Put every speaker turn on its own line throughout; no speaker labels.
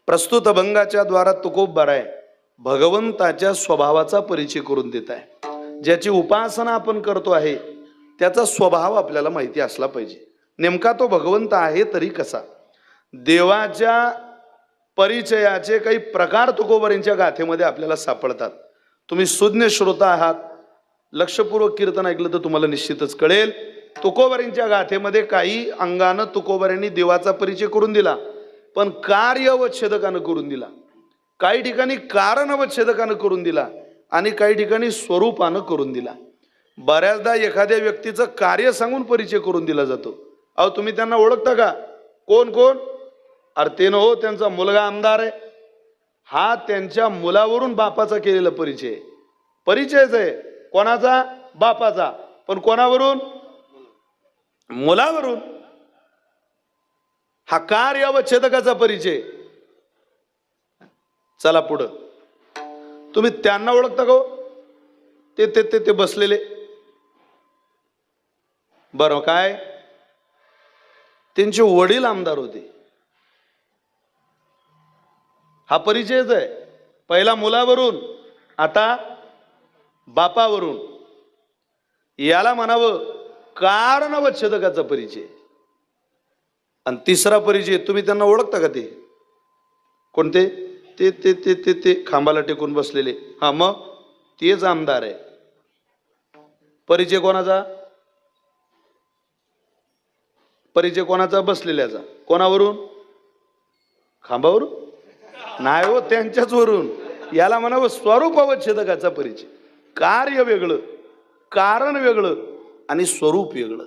प्रस्तुत अभंगाच्या द्वारा तुकोबराय भगवंताच्या स्वभावाचा परिचय करून देत आहे। ज्याची उपासना आपण करतो आहे त्याचा स्वभाव आपल्याला माहिती असला पाहिजे। नेमका तो भगवंत आहे तरी कसा। देवाच्या परिचयाचे काही प्रकार तुकोबरांच्या गाथेमध्ये आपल्याला सापडतात। तुम्ही सुज्ञ श्रोता आहात, लक्षपूर्वक कीर्तन ऐकलं तर तुम्हाला निश्चितच कळेल। तुकोबरांच्या गाथेमध्ये काही अंगानं तुकोबरांनी देवाचा परिचय करून दिला, पण कार्यवच्छेदकानं करून दिला। काही ठिकाणी कारणवच्छेदकानं करून दिला आणि काही ठिकाणी स्वरूपानं करून दिला। बऱ्याचदा एखाद्या व्यक्तीचं कार्य सांगून परिचय करून दिला जातो। अहो तुम्ही त्यांना ओळखता का? कोण कोण? अरे ते हो, त्यांचा मुलगा आमदार आहे। हा त्यांच्या मुलावरून बापाचा केलेला परिचय। परिचयच आहे कोणाचा? बापाचा। पण कोणावरून? मुलावरून। हा कार्यवच्छेदकाचा परिचय। चला पुढं, तुम्ही त्यांना ओळखता का? ते ते ते ते बसलेले, बरं काय त्यांचे वडील आमदार होते, हा परिचयच आहे। पहिला मुलावरून, आता बापावरून। याला म्हणावं कारणवच्छेदकाचा परिचय। आणि तिसरा परिचय, तुम्ही त्यांना ओळखता का? ते कोणते? ते ते ते ते ते खांबाला टेकून बसलेले, हा मग तेच आमदार आहे। परिचय कोणाचा? परिचय कोणाचा? बसलेल्याचा। कोणावरून? खांबावरून नाही हो, त्यांच्याच वरून। याला म्हणावं स्वरूपवच्छेदकाचा परिचय। कार्य वेगळं, कारण वेगळं आणि स्वरूप वेगळं।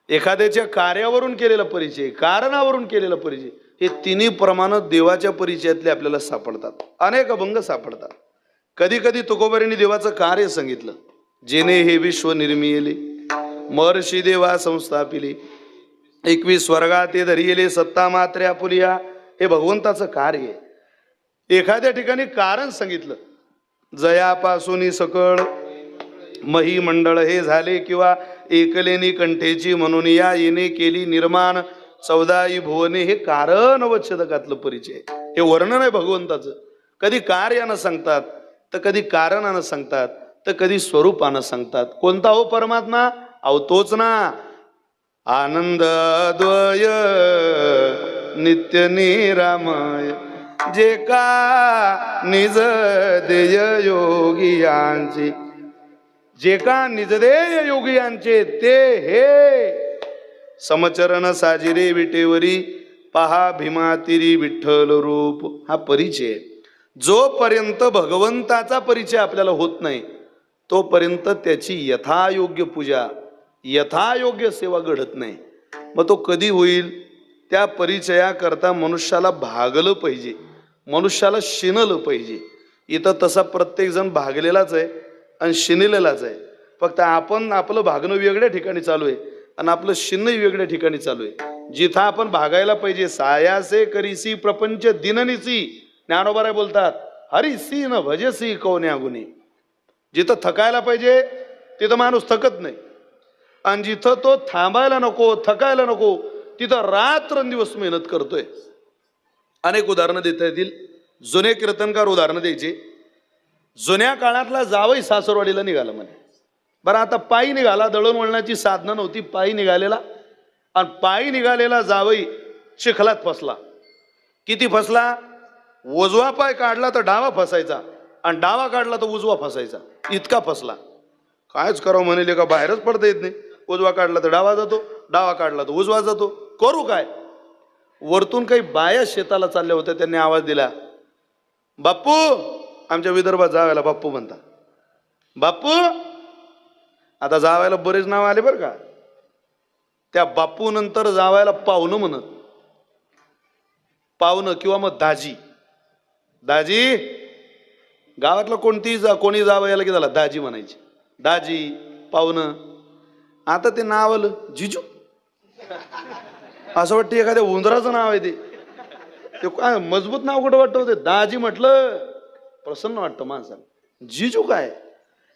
एखाद्याच्या कार्यावरून केलेला परिचय, कारणावरून केलेला परिचय, हे तिन्ही प्रमाण देवाच्या परिचयातले आपल्याला सापडतात। अनेक अभंग सापडतात। कधी कधी तुकोबरांनी देवाचं कार्य सांगितलं। जेने हे विश्व निर्मिले, महर्षी देवा संस्थापिले, 21 स्वर्गा ते धरिले, सत्ता मात्रे आपुलिया, हे भगवंताचं कार्य आहे। एखाद्या ठिकाणी कारण सांगितलं, जयापासून सकळ मही हे झाले, किंवा एकलेनी कंठेची म्हणून या येणे केली निर्माण 14 भुवने, हे कारणवच्छेदकातलं परिचय। हे वर्णन आहे भगवंताचं। कधी कार्यानं सांगतात, तर कधी कारणानं सांगतात, तर कधी स्वरूपानं सांगतात। कोणता हो परमात्मा? अहो तोच ना, आनंद द्वय नित्य निरामय, जे का निज देय योगियांचे, जे का निजदेय योगियांचे, ते हे समचरण साजिरे विटेवरी, पहा भीमातिरी विठ्ठल रूप। हा परिचय। जोपर्यंत भगवंताचा परिचय आपल्याला होत नाही तोपर्यंत त्याची यथायोग्य पूजा, यथायोग्य सेवा घडत नाही। मग तो कधी होईल? त्या परिचयाकरता मनुष्याला भागलं पाहिजे, मनुष्याला शिनलं पाहिजे। इथं तसा प्रत्येक जण भागलेलाच आहे आणि शिनलेलाच आहे। फक्त आपण आपलं भागणं वेगळ्या ठिकाणी चालू आहे आणि आपलं शिन्नही वेगळ्या ठिकाणी चालू आहे। जिथं आपण भागायला पाहिजे, सायासे करीसी प्रपंच दिननिसी, ज्ञानोबा बोलतात, हरिसी न भजसी कोण्या गुणी। जिथं थकायला पाहिजे तिथं माणूस थकत नाही, आणि जिथं तो थांबायला नको, थकायला नको, तिथं रात्रंदिवस मेहनत करतोय। अनेक उदाहरणं देता येतील। जुने कीर्तनकार उदाहरणं द्यायचे। जुन्या काळातला जावई सासरवाडीला निघाला म्हणे। बरं, आता पायी निघाला, दळणवळणाची साधनं नव्हती, पायी निघालेला, आणि पायी निघालेला जावई चिखलात फसला। किती फसला? उजवा पाय काढला तर डावा फसायचा, आणि डावा काढला तर उजवा फसायचा, इतका फसला। कायच करावं म्हणले का, बाहेरच पडता येत नाही। उजवा काढला तर डावा जातो, डावा काढला तर उजवा जातो, करू काय? वरतून काही बाया शेताला चालल्या होत्या, त्यांनी आवाज दिला, बाप्पू, आमच्या विदर्भात जावायला बाप्पू म्हणतात, बाप्पू। आता जावायला बरेच नाव आले बरं का। त्या बाप्पू नंतर जावायला पाहुणं म्हणत, पाहुणं किंवा मग दाजी। दाजी, गावातला कोणी जावयाला की झाला दाजी म्हणायचे, दाजी, पाहुणं। आता ते नाव आलं जिजू, असं वाटतं एखाद्या उंदराचं नाव आहे ते काय मजबूत नाव कुठं वाटतं होते। दाजी म्हटलं प्रसन्न वाटतं माणसाला, जिजू काय?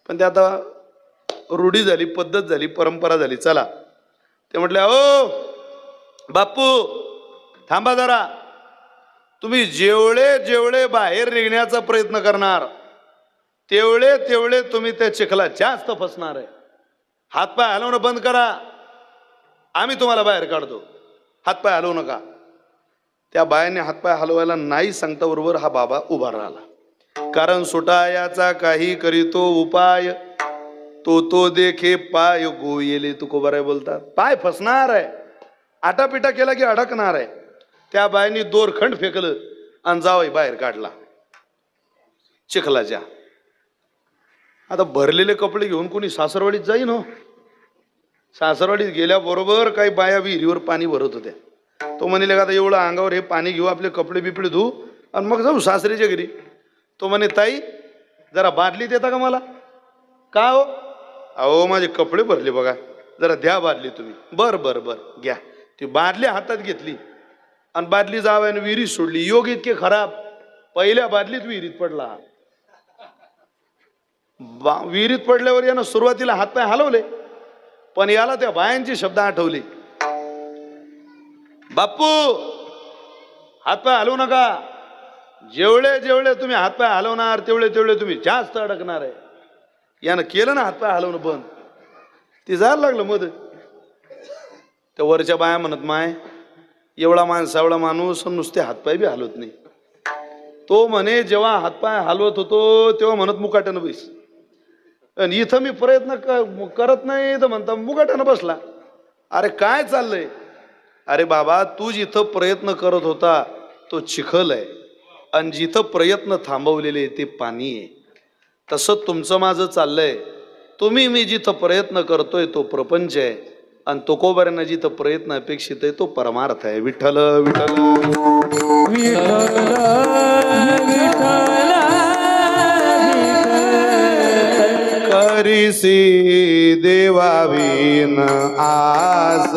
पण ते आता रूढी झाली, पद्धत झाली, परंपरा झाली। चला, ते म्हटले, ओ बाप्पू थांबा जरा, तुम्ही जेवढे जेवढे बाहेर निघण्याचा प्रयत्न करणार तेवढे तेवढे तुम्ही त्या चिखलात जास्त फसणार आहे. हातपाय हलवणं बंद करा, आम्ही तुम्हाला बाहेर काढतो. हातपाय हलवू नका. त्या बायाने हातपाय हलवायला नाही सांगता बरोबर हा बाबा उभा राहिला. कारण सुटायाचा काही करीतो उपाय, तो देखे पाय गोयले. तुकोबाराय बोलतात पाय फसणार आहे, आटापिटा केला की अडकणार आहे. त्या बायाने दोरखंड फेकलं आणि जावई बाहेर काढला चिखलाच्या. आता भरलेले कपडे घेऊन कोणी सासरवाडीत जाईन हो. सासरवाडीत गेल्याबरोबर काही बाया विहिरीवर पाणी भरत होत्या. तो म्हणे का आता एवढं अंगावर हे पाणी घेऊ, आपले कपडे बिपडे धुऊ आणि मग जाऊ सासरीच्या घरी. तो म्हणे ताई जरा बादली देता का मला. का हो. अहो माझे कपडे भरले बघा, जरा द्या बादली तुम्ही. बर बर बर घ्या. ती बादली हातात घेतली आणि बादली जावयाने विहिरीत सोडली. योग इतके खराब, पहिल्या बादलीत विहिरीत पडला. विहिरीत पडल्यावर यानं सुरुवातीला हातपाय हलवले, पण याला त्या बायांचे शब्द आठवले. बाप्पू हातपाय हलवू नका, जेवढे जेवढे तुम्ही हातपाय हलवणार तेवढे तेवढे तुम्ही जास्त अडकणार आहे. यानं केलं ना हातपाय हलवणं बंद, ती जायला लागलं मध. त्या वरच्या बाया म्हणत माय एवढा माणसावळा माणूस नुसते हातपाय बी हलवत नाही. तो म्हणे जेव्हा हातपाय हलवत होतो तेव्हा म्हणत मुकाट्यानं बैस, आणि इथं मी प्रयत्न करत नाही तर म्हणता मुकाट्यानं बसला. अरे काय चाललंय. अरे बाबा तू जिथं प्रयत्न करत होता तो चिखल आहे, आणि जिथं प्रयत्न थांबवलेले ते पाणी आहे. तसं तुमचं माझं चाललंय. तुम्ही मी जिथं प्रयत्न करतोय तो प्रपंच आहे, आणि तुकोबारांना जिथं प्रयत्न अपेक्षित आहे तो परमार्थ आहे. विठ्ठल विठ्ठल करीसी देवावीन आस,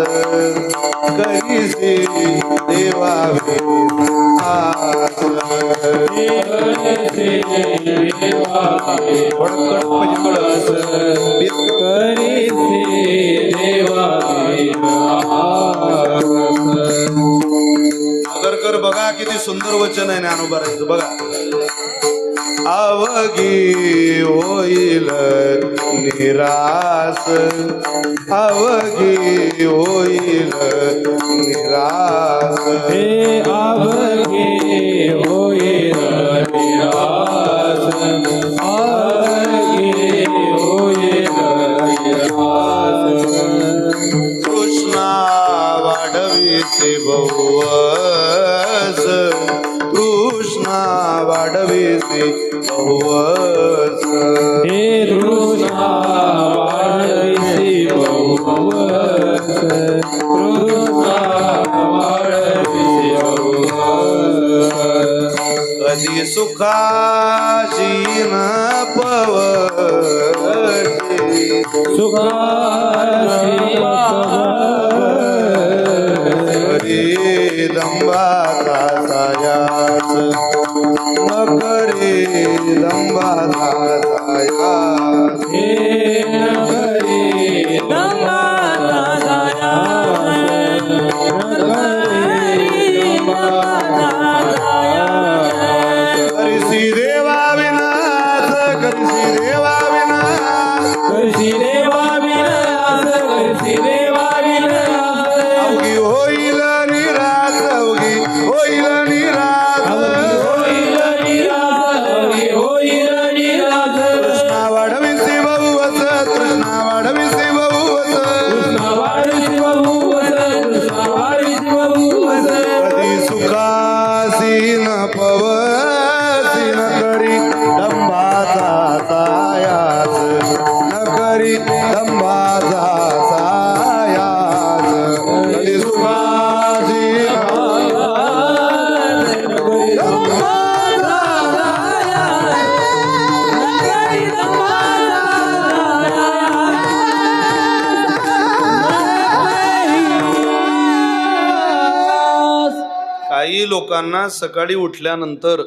करीसी देवावीन आस. आगरकर बघा किती सुंदर वचन आहे ज्ञानोबारांचं बघा. अवघी होईल निरास, अवघी होईल निरास.
हे अवघी होईल निरास, अवघी होईल निरास.
कृष्णा वाढवीचे बहुवस, कृष्णा वाढवीचे बहुवस.
हे कृष्णा वाढविसी बहुवस, कृष्णा वाढविसी बहुवस.
कधी सुखाशी न पवशी,
सुखासी
कधी दंबाचा सायास, न करे दंबाचा सायास.
हे नगरी दंबाचा सायास, नगरी दंबाचा सायास.
करिसी देवा विनाश, करिसी देवा विनाश,
करसी देवा विनाश, करसी देवा विनाश.
अवघी होईल निराश, अवघी होईल निराश.
होईल निराश, होईल निराश.
कृष्णा वाढविसी बहुवस, कृष्णा वाढविसी बहुवस.
कृष्णा वाढविसी बहुवस, कृष्णा वाढविसी बहुवस.
कधी सुखासी न पवसी, न करी दंबाचा सायास, न करी दंबाचा सायास. कधी सुखासी काही लोकांना सकाळी उठल्यानंतर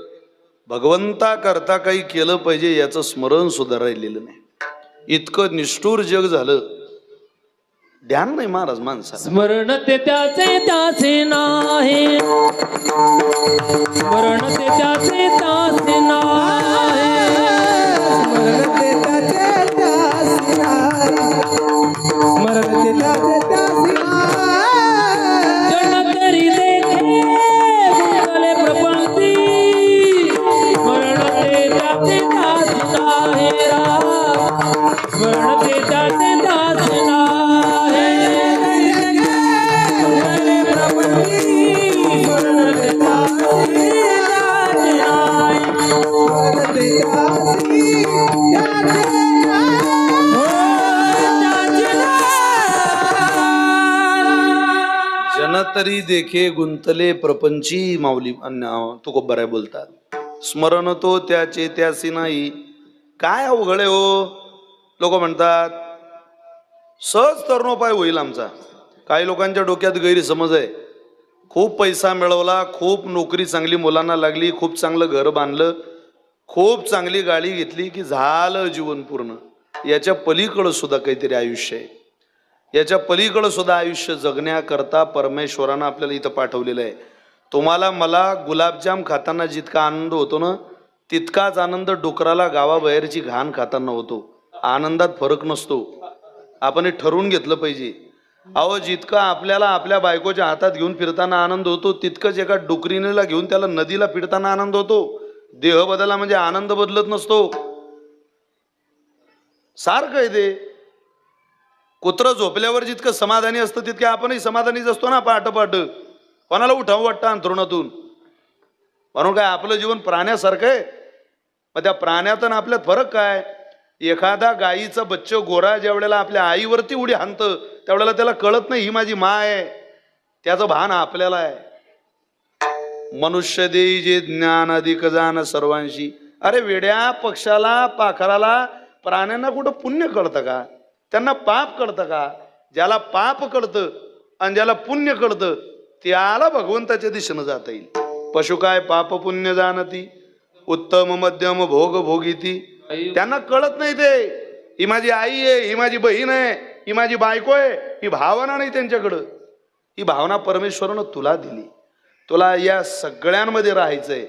भगवंता करता काही केलं पाहिजे याचं स्मरण सुद्धा राहिलेलं नाही. इतकं निष्ठुर जग झालं. ध्यान नाही महाराज माणसाला.
स्मरण ते त्याचे त्याचे नाही, स्मरण ते त्याचे त्याचे नाही,
स्मरण ते त्याचे त्यासी नाही, स्मरण ते त्याचे त्यासी नाही.
जन तरी देखे गुंतले प्रपंची, स्मरण ते त्याचे त्याचे नाही राम, स्मरण ते त्याचे त्याचे नाही.
जन तरी देखे गुंतले प्रपंची माऊली तुकोबर आहे बोलतात. स्मरण तो त्याचे त्यासी नाही. काय अवघड आहे हो. लोक म्हणतात सहज तरुणोपाय होईल आमचा. काही लोकांच्या डोक्यात गैरसमज आहे. खूप पैसा मिळवला, खूप नोकरी चांगली मुलांना लागली, खूप चांगलं घर बांधलं, खूप चांगली गाडी घेतली की झालं जीवन पूर्ण. याच्या पलीकडं सुद्धा काहीतरी आयुष्य आहे. याच्या पलीकडं सुद्धा आयुष्य जगण्याकरता परमेश्वरानं आपल्याला इथं पाठवलेलं आहे. तुम्हाला मला गुलाबजाम खाताना जितका आनंद होतो ना, तितकाच आनंद डुकराला गावाबाहेरची घाण खाताना होतो. आनंदात फरक नसतो. आपण हे ठरवून घेतलं पाहिजे. अहो, जितका आपल्याला आपल्या बायकोच्या हातात घेऊन फिरताना आनंद होतो, तितकंच एका डुकरीनेला घेऊन त्याला नदीला फिरताना आनंद होतो. देह बदलला म्हणजे आनंद बदलत नसतो. सारखं आहे ते. कुत्रं झोपल्यावर जितकं समाधानी असतं तितके आपणही समाधानीच असतो ना. पहाट कोणाला उठावं वाटतं अंथरुणातून. म्हणून काय आपलं जीवन प्राण्यासारखं आहे. मग त्या प्राण्यात आणि आपल्यात फरक काय. एखादा गाईचा बच्च गोरा ज्या वेळेला आपल्या आईवरती उडी हाणतं त्यावेळेला त्याला कळत नाही ही माझी माय आहे. त्याचं भान आपल्याला आहे. मनुष्य देई जे ज्ञान अधिक जाण सर्वांशी. अरे वेड्या पक्षाला पाखराला प्राण्यांना कुठं पुण्य कळतं का. त्यांना पाप कळतं का. ज्याला पाप कळतं आणि ज्याला पुण्य कळतं त्याला भगवंताच्या दिशेनं जाता येईल. पशु काय पाप पुण्य जाणती, उत्तम मध्यम भोग भोगीती. त्यांना कळत नाही ते. ही माझी आई आहे, ही माझी बहीण आहे, ही माझी बायको आहे, ही भावना नाही त्यांच्याकडं. ही भावना परमेश्वरानं तुला दिली. तुला या सगळ्यांमध्ये राहायचंय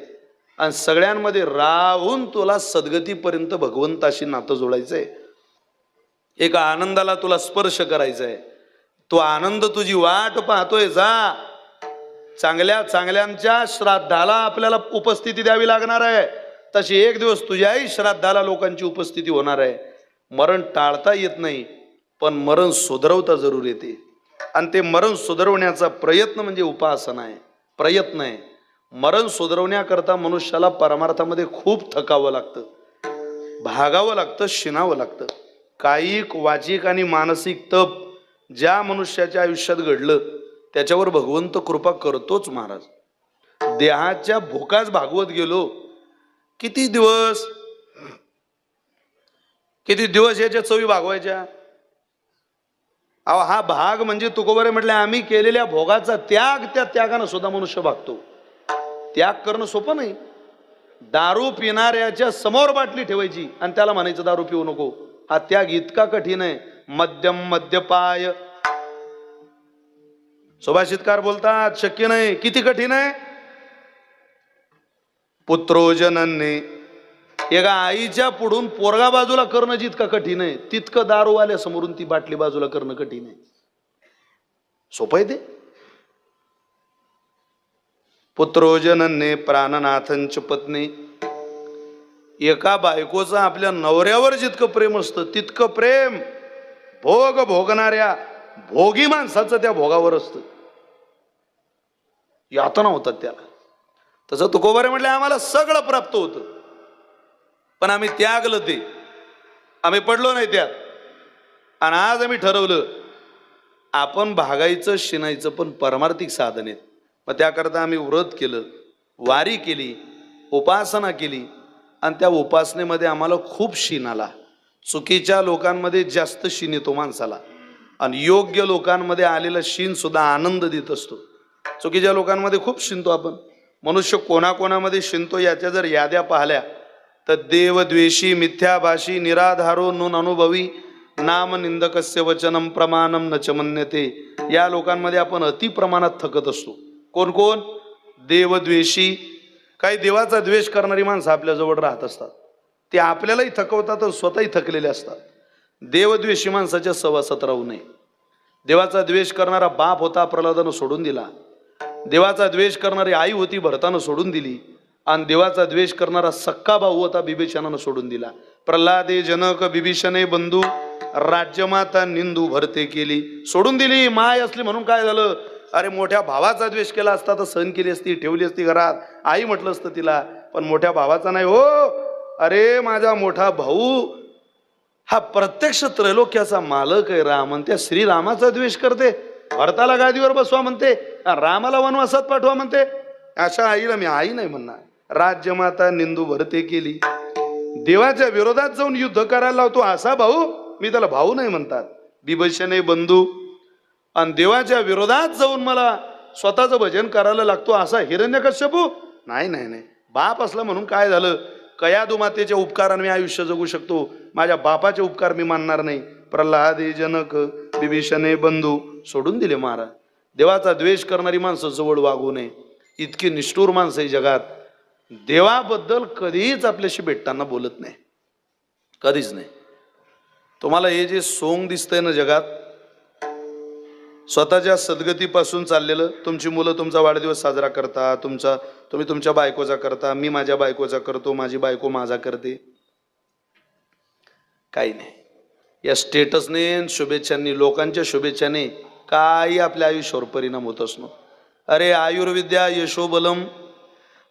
आणि सगळ्यांमध्ये राहून तुला सद्गतीपर्यंत भगवंताशी नातं जोडायचंय. एका आनंदाला तुला स्पर्श करायचा आहे. तो आनंद तुझी वाट पाहतोय. जा. चांगल्या चांगल्यांच्या श्राद्धाला आपल्याला उपस्थिती द्यावी लागणार आहे. तशी एक दिवस तुझ्याही श्राद्धाला लोकांची उपस्थिती होणार आहे. मरण टाळता येत नाही, पण मरण सुधरवता जरूर येते. आणि ते मरण सुधरवण्याचा प्रयत्न म्हणजे उपासना आहे, प्रयत्न आहे. मरण सुधरवण्याकरता मनुष्याला परमार्थामध्ये खूप थकावं लागतं, भागावं लागतं, शिनावं लागतं. कायिक वाचिक आणि मानसिक तप ज्या मनुष्याच्या आयुष्यात घडलं त्याच्यावर भगवंत कृपा करतोच महाराज. देहाच्या भोकाच भागवत गेलो. किती दिवस याच्या चवी भागवायच्या. अहो, हा भाग म्हणजे तुकोबरे म्हटलं आम्ही केलेल्या भोगाचा त्याग. त्या त्यागानं सुद्धा मनुष्य भागतो. त्याग करणं सोपं नाही. दारू पिणाऱ्याच्या समोर बाटली ठेवायची आणि त्याला म्हणायचं दारू पिऊ नको. हा त्याग इतका कठीण आहे. मध्यम मध्यपाय सुभाषितकार बोलतात शक्य नाही. किती कठीण आहे. पुत्रो जनन्ने. एका आईच्या पुढून पोरगा बाजूला करणं जितकं कठीण आहे तितकं दारूवाल्या समोरून ती बाटली बाजूला करणं कठीण आहे. सोपं आहे ते. पुत्रो जनन्ने प्राणनाथंच पत्नी. एका बायकोचं आपल्या नवऱ्यावर जितकं प्रेम असतं तितकं प्रेम भोग भोगणाऱ्या भोगी माणसाचं त्या भोगावर असतं. यातना होतात त्याला. तसं तुकोबारे म्हटलं आम्हाला सगळं प्राप्त होतं पण आम्ही त्यागलं ते. आम्ही पडलो नाही त्यात. आणि आज आम्ही ठरवलं आपण भागायचं शिनायचं पण परमार्थिक साधन आहेत. मग त्याकरता आम्ही व्रत केलं, वारी केली, उपासना केली आणि त्या उपासनेमध्ये आम्हाला खूप शीन आला. चुकीच्या लोकांमध्ये जास्त शीन येतो माणसाला आणि योग्य लोकांमध्ये आलेला शीन सुद्धा आनंद देत असतो. चुकीच्या लोकांमध्ये खूप शिंतो आपण. मनुष्य कोणाकोणामध्ये शिंतो याच्या जर याद्या पाहिल्या तर देवद्वेषी, मिथ्याभाषी, निराधारो नून अनुभवी, नाम निंदकस्य वचनम प्रमाणम न च मन्यते. या लोकांमध्ये आपण अति प्रमाणात थकत असतो. कोण कोण? देवद्वेषी. काही देवाचा द्वेष करणारी माणसं आपल्या जवळ राहत असतात. ते आपल्यालाही थकवतात स्वतःही थकलेले असतात. देवद्वेषी माणसाच्या सहवासात राहू नये. देवाचा द्वेष करणारा बाप होता, प्रल्हादानं सोडून दिला. देवाचा द्वेष करणारी आई होती, भरतानं सोडून दिली. आणि देवाचा द्वेष करणारा सक्का भाऊ होता, बिभीषणानं सोडून दिला. प्रल्हादे जनक बिभीषणे बंधू, राज्यमाता निंदू भरते केली. सोडून दिली. माय असली म्हणून काय झालं? अरे मोठ्या भावाचा द्वेष केला असता तर सहन केली असती, ठेवली असती घरात, आई म्हटलं असतं तिला. पण मोठ्या भावाचा नाही हो. अरे माझा मोठा भाऊ हा प्रत्यक्ष त्रैलोक्याचा मालक आहे राम, आणि त्या श्रीरामाचा द्वेष करते. भरताला गादीवर बसवा म्हणते, रामाला वनवासात पाठवा म्हणते. अशा आईला मी आई नाही म्हणणार. राज्यमाता निंदू भरते केली. देवाच्या विरोधात जाऊन युद्ध करायला लावतो असा भाऊ, मी त्याला भाऊ नाही म्हणतात. बिभीषणे बंधू. आणि देवाच्या विरोधात जाऊन मला स्वतःचं भजन करायला लागतो असा हिरण्यकश्यपू? नाही नाही नाही. बाप असला म्हणून काय झालं? कयादू मातेच्या उपकाराने मी आयुष्य जगू शकतो, माझ्या बापाचे उपकार मी मानणार नाही. प्रल्हादे जनक बिभीषणे बंधू, सोडून दिले महाराज. देवाचा द्वेष करणारी माणसं जवळ वागू नये. इतकी निष्ठुर माणसं आहे जगात. देवाबद्दल कधीच आपल्याशी भेटताना बोलत नाही, कधीच नाही. तुम्हाला हे जे सोंग दिसतंय ना जगात, स्वतःच्या सद्गतीपासून चाललेलं. तुमची मुलं तुमचा वाढदिवस साजरा करता, तुम्ही तुमच्या बायकोचा करता, मी माझ्या बायकोचा करतो, माझी बायको माझा करते. काही नाही. या स्टेटसने, शुभेच्छांनी, लोकांच्या शुभेच्छाने काही आपल्या आयुष्यावर परिणाम होत असतो. अरे आयुर्विद्या यशोबलम.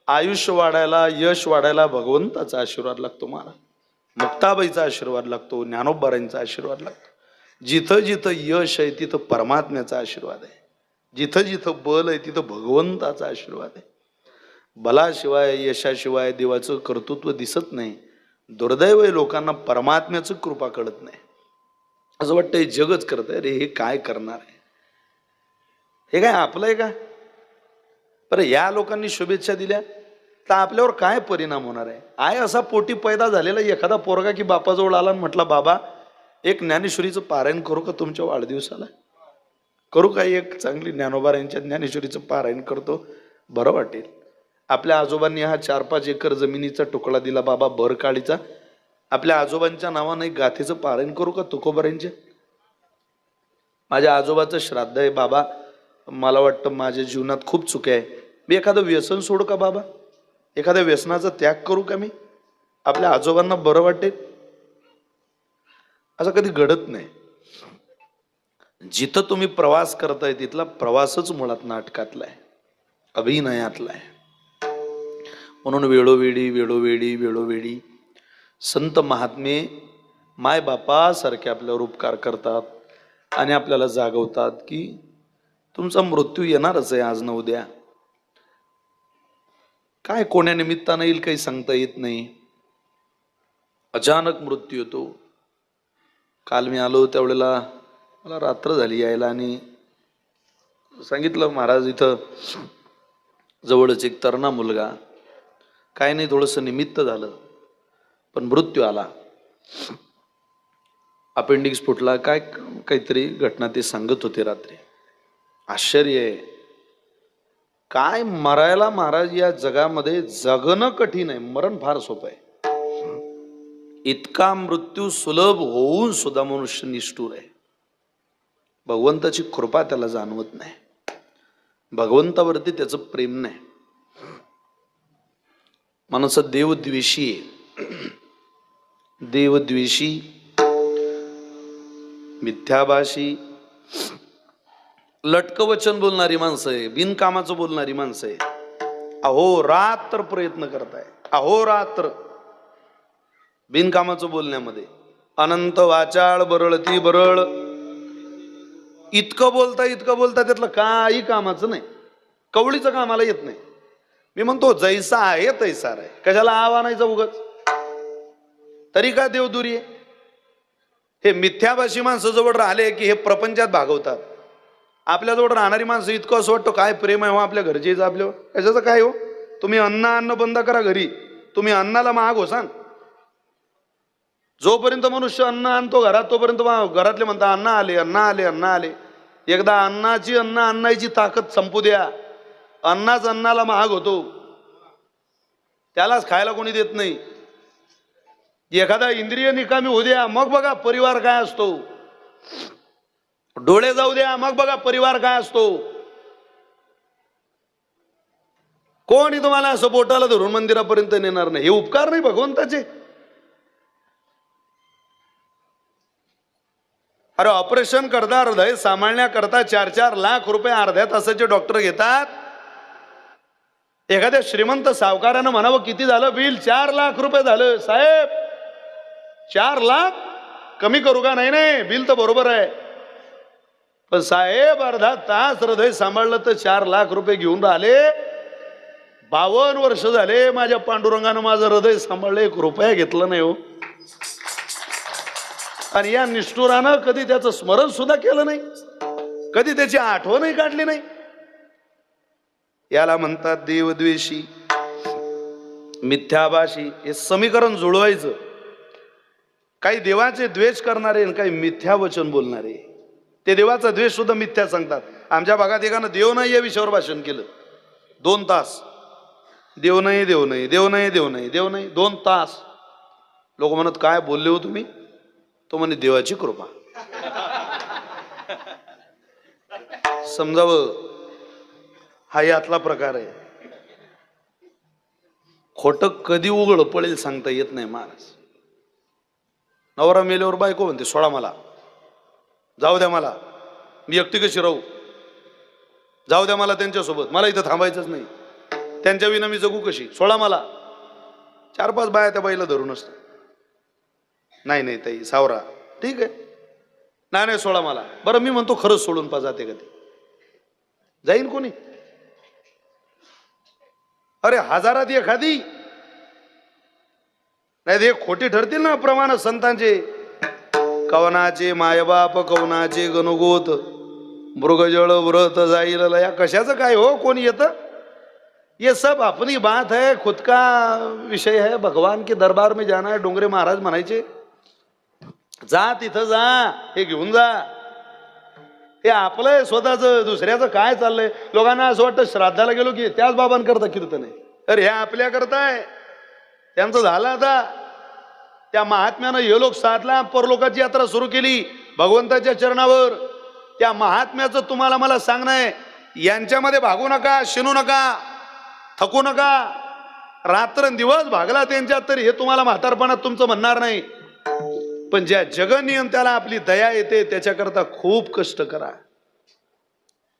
आयुष्य वाढायला, यश वाढायला भगवंताचा आशीर्वाद लागतो महाराज. मुक्ताबाईचा आशीर्वाद लागतो, ज्ञानोबारांचा आशीर्वाद लागतो. जिथं जिथं यश आहे तिथं परमात्म्याचा आशीर्वाद आहे. जिथं जिथं बल आहे तिथं भगवंताचा आशीर्वाद आहे. बलाशिवाय, यशाशिवाय देवाचं कर्तृत्व दिसत नाही. दुर्दैव आहे लोकांना परमात्म्याचं कृपा कळत नाही. असं वाटतं हे जगच करत आहे. रे हे काय करणार आहे? हे काय आपलं आहे का? बरं या लोकांनी शुभेच्छा दिल्या तर आपल्यावर काय परिणाम होणार आहे? आहे असा पोटी पैदा झालेला एखादा पोरगा की बापाजवळ आला आणि म्हटला, बाबा एक ज्ञानेश्वरीचं पारायण करू का तुमच्या वाढदिवसाला? करू का? एक चांगली ज्ञानोबारांच्या ज्ञानेश्वरीचं पारायण करतो, बरं वाटेल. आपल्या आजोबांनी हा 4-5 एकर जमिनीचा तुकडा दिला बाबा भरकाळीचा. आपल्या आजोबांच्या नावाने एक गाथेचं पारायण करू का तुकोबारांच्या? माझ्या आजोबाचं श्राद्ध आहे बाबा, मला वाटतं माझ्या जीवनात खूप चुक्या आहे, मी एखादं व्यसन सोडू का बाबा? एखाद्या व्यसनाचा त्याग करू का मी? आपल्या आजोबांना बरं वाटेल? असं कधी घडत नाही. जिथं तुम्ही प्रवास करताय तिथला प्रवासच मुळात नाटकातला आहे, अभिनयातला आहे. म्हणून वेळोवेळी संत महात्मे मायबापासारखे आपल्यावर उपकार करतात आणि आपल्याला जागवतात की तुमचा मृत्यू येणारच आहे आज न उद्या. काय कोण्या निमित्तानं येईल काही सांगता येत नाही. अचानक मृत्यू येतो. काल मी आलो त्यावेळेला मला रात्र झाली यायला आणि सांगितलं महाराज इथं जवळच एक तरुणा मुलगा, काय नाही थोडंसं निमित्त झालं पण मृत्यू आला, अपेंडिक्स फुटला, काय काहीतरी घटना ते सांगत होते रात्री. आश्चर्य आहे. काय मरायला महाराज या जगामध्ये जगणं कठीण आहे, मरण फार सोपं आहे. इतका मृत्यू सुलभ होऊन सुद्धा मनुष्य निष्ठुर आहे. भगवंताची कृपा त्याला जाणवत नाही, भगवंतावरती त्याचं प्रेम नाही. माणूस देवद्वेषी आहे, देवद्वेषी, मिथ्याभाषी, लटकवचन बोलणारी माणसं आहे, बिनकामाचं बोलणारी माणसं आहे. अहोरात्र प्रयत्न करताय, अहोरात्र बिनकामाचं बोलण्यामध्ये. अनंत वाचाळ बरळती बरळ. इतकं बोलता त्यातलं काही कामाचं नाही, कवळीचं कामाला येत नाही. मी म्हणतो जैसा आहे तैसा आहे, कशाला आव्हानायचं उगाच? तरी का देवदुरी आहे? हे मिथ्याभाषी माणसं जवळ राहिले की हे प्रपंचात भागवतात. आपल्याजवळ राहणारी माणसं इतकं असं वाटतं काय प्रेम आहे हो आपल्या घरचेच आपल्यावर. कशाचं काय हो? तुम्ही अन्न बंद करा घरी, तुम्ही अन्नाला महाग हो सांग. जोपर्यंत मनुष्य अन्न आणतो घरात तोपर्यंत घरातले म्हणतात अन्न आले अन्न आले अन्न आले. एकदा अन्न आणायची ताकद संपू द्या, अन्नाच अन्नाला महाग होतो, त्यालाच खायला कोणी देत नाही. एखादा इंद्रिय निकामी होऊ द्या, मग बघा परिवार काय असतो. डोळे जाऊ द्या, मग बघा परिवार काय असतो. कोणी तुम्हाला असं बोटाला धरून मंदिरापर्यंत नेणार नाही. हे उपकार नाही भगवंताचे. अरे ऑपरेशन करता हृदय सांभाळण्याकरता 4-4 लाख रुपये अर्ध्या तासाचे डॉक्टर घेतात. एखाद्या श्रीमंत सावकारानं म्हणावं किती झालं बिल, 4 लाख रुपये झालं. साहेब 4 लाख कमी करू का? नाही बिल तर बरोबर आहे. पण साहेब अर्धा तास हृदय सांभाळलं तर 4 लाख रुपये घेऊन राहिले. 52 वर्ष झाले माझ्या पांडुरंगानं माझं हृदय सांभाळलं, 1 रुपया घेतलं नाही हो. आणि या निष्ठुरानं कधी त्याचं स्मरण सुद्धा केलं नाही, कधी त्याची आठवणही काढली नाही. याला म्हणतात देवद्वेषी, मिथ्याभाषी. हे समीकरण जुळवायचं. काही देवाचे द्वेष करणारे आणि काही मिथ्या वचन बोलणारे. ते देवाचा द्वेष सुद्धा मिथ्या सांगतात. आमच्या भागात एकानं देव नाही या विषयावर भाषण केलं 2 तास. देव नाही देव नाही देव नाही देव नाही देव नाही 2 तास. लोक म्हणत काय बोलले हो तुम्ही? तो म्हणे देवाची कृपा. समजावं, हा यातला प्रकार आहे. खोटं कधी उघड पडेल सांगता येत नाही महाराज. नवरा मेल्यावर बायको म्हणते सोडा मला, जाऊ द्या मला, मी एकटी कशी राहू, जाऊ द्या मला त्यांच्यासोबत, मला इथं थांबायचंच नाही, त्यांच्या विना मी जगू कशी, सोडा मला. 4-5 बाया त्या बाईला धरून असतात. नाही नाही ताई सावरा, ठीक आहे, नाही सोडा मला. बरं मी म्हणतो खरंच सोडून पा जाते कधी, जाईन कोणी? अरे 1000 एखादी नाही ते खोटी ठरतील ना प्रमाण संतांचे. कवनाचे मायबाप कवनाचे गणगोत, मृगजळ व्रत जाईल लया. कशाचं काय हो, कोणी येतं? ये सब अपनी बात है, खुद का विषय है. भगवान के दरबार में जाना है. डोंगरे महाराज म्हणायचे जा तिथं जा, हे घेऊन जा. हे आपलं स्वतःच, दुसऱ्याचं काय चाललंय? लोकांना असं वाटतं श्राद्धाला गेलो की त्याच बाबांकरता कीर्तन आहे. अरे हे आपल्या करताय, त्यांचं झालं. आता त्या महात्म्यानं हे लोक 7 लाख परलोकाची यात्रा सुरू केली भगवंताच्या चरणावर. त्या महात्म्याचं तुम्हाला मला सांगणं आहे, यांच्यामध्ये भागू नका, शिनू नका, थकू नका. रात्रंदिवस भागला त्यांच्यात तरी हे तुम्हाला म्हातारपणात तुमचं म्हणणार नाही. पण ज्या जगनियंत्याला आपली दया येते त्याच्याकरता खूप कष्ट करा,